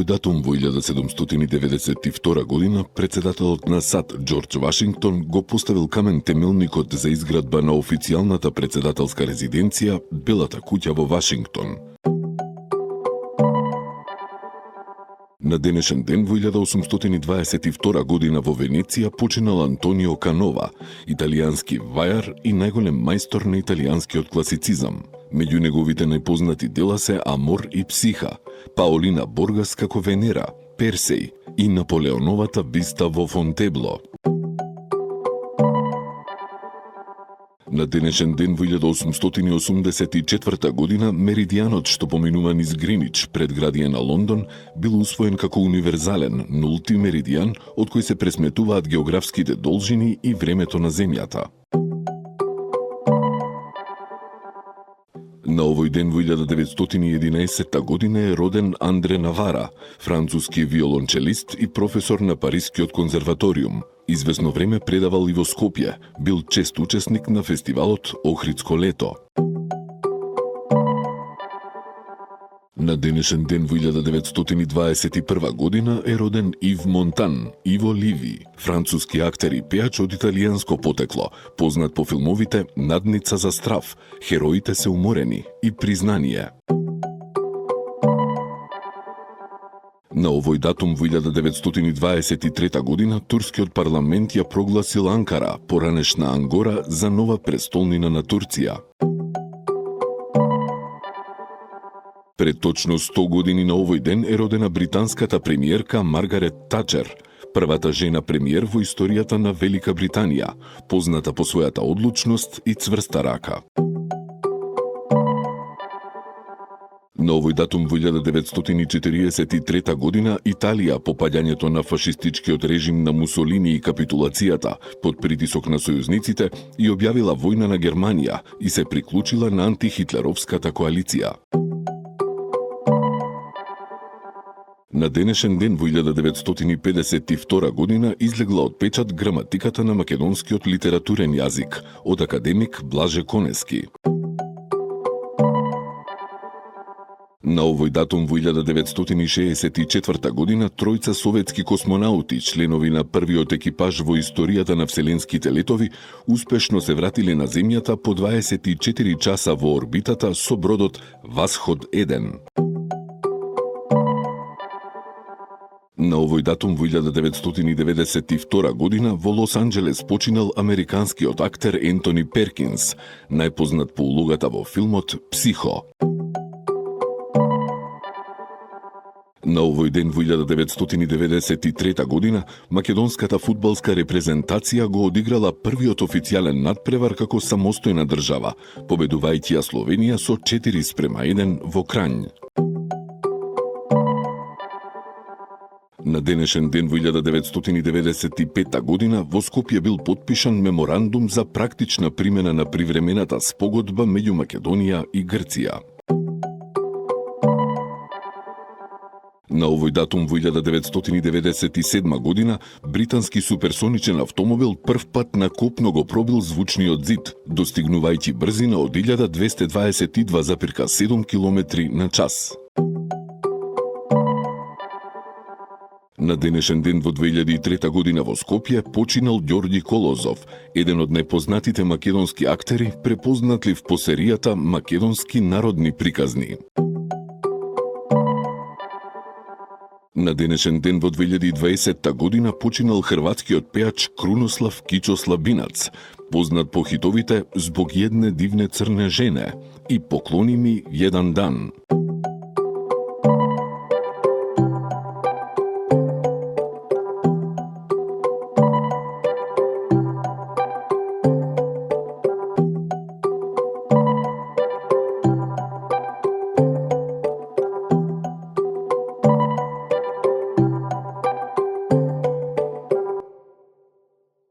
датум во 1792 година председателот на САД Џорџ Вашингтон го поставил камен темелникот за изградба на официјалната председателска резиденција Белата куќа во Вашингтон. На денешен ден во 1822 година во Венеција починал Антонио Канова, италијански вајар и најголем мајстор на италијанскиот класицизам. Меѓу неговите најпознати дела се Амор и Психа, Паолина Боргас како Венера, Персеј и Наполеоновата биста во Фонтебло. На денешен ден во 1884 година меридијанот што поминува низ Гринич, предградие на Лондон, бил усвоен како универзален, нулти меридијан од кој се пресметуваат географските должини и времето на земјата. На овој ден во 1911 година е роден Андре Навара, француски виолончелист и професор на Парискиот конзерваториум. Извесно време предавал и во Скопје, бил чест учесник на фестивалот Охридско лето. На денешен ден во 1921 година е роден Ив Монтан, Иво Ливи, француски актер и пејач од италијанско потекло, познат по филмовите Надница за страв, Хероите се уморени и Признание. На овој датум во 1923 година турскиот парламент ја прогласил Анкара, поранешна Ангора, за нова престолнина на Турција. Пред точно 100 години на овој ден е родена британската премиерка Маргарет Тачер, првата жена премиер во историјата на Велика Британија, позната по својата одлучност и цврста рака. На овој датум во 1943 година Италија по паѓањето на фашистичкиот режим на Мусолини и капитулацијата под притисок на сојузниците и објавила војна на Германија и се приклучила на антихитлеровската коалиција. На денешен ден во 1952 година излегла од печат Граматиката на македонскиот литературен јазик од академик Блаже Конески. На овој датум во 1964 година тројца советски космонаути, членови на првиот екипаж во историјата на вселенските летови, успешно се вратиле на Земјата по 24 часа во орбитата со бродот Восход-1. На овој датум во 1992 година во Лос Анџелес починал американскиот актер Ентони Перкинс, најпознат по улогата во филмот Психо. На овој ден во 1993 година македонската фудбалска репрезентација го одиграла првиот официјален надпревар како самостојна држава, победувајќи ја Словенија со 4:1 во Крањ. На денешен ден во 1995 година во Скопје бил потпишан меморандум за практична примена на привремената спогодба меѓу Македонија и Грција. На овој датум во 1997 година британски суперсоничен автомобил прв пат на копно го пробил звучниот зид, достигнувајќи брзина од 1222,7 км на час. На денешен ден во 2003 година во Скопје починал Ѓорѓи Колозов, еден од најпознатите македонски актери, препознатлив по серијата Македонски народни приказни. На денешен ден во 2020 година починал хрватскиот пејач Крунослав Кичо Слабинац, познат по хитовите "Због едне дивне црне жене" и "Поклони ми еден дан".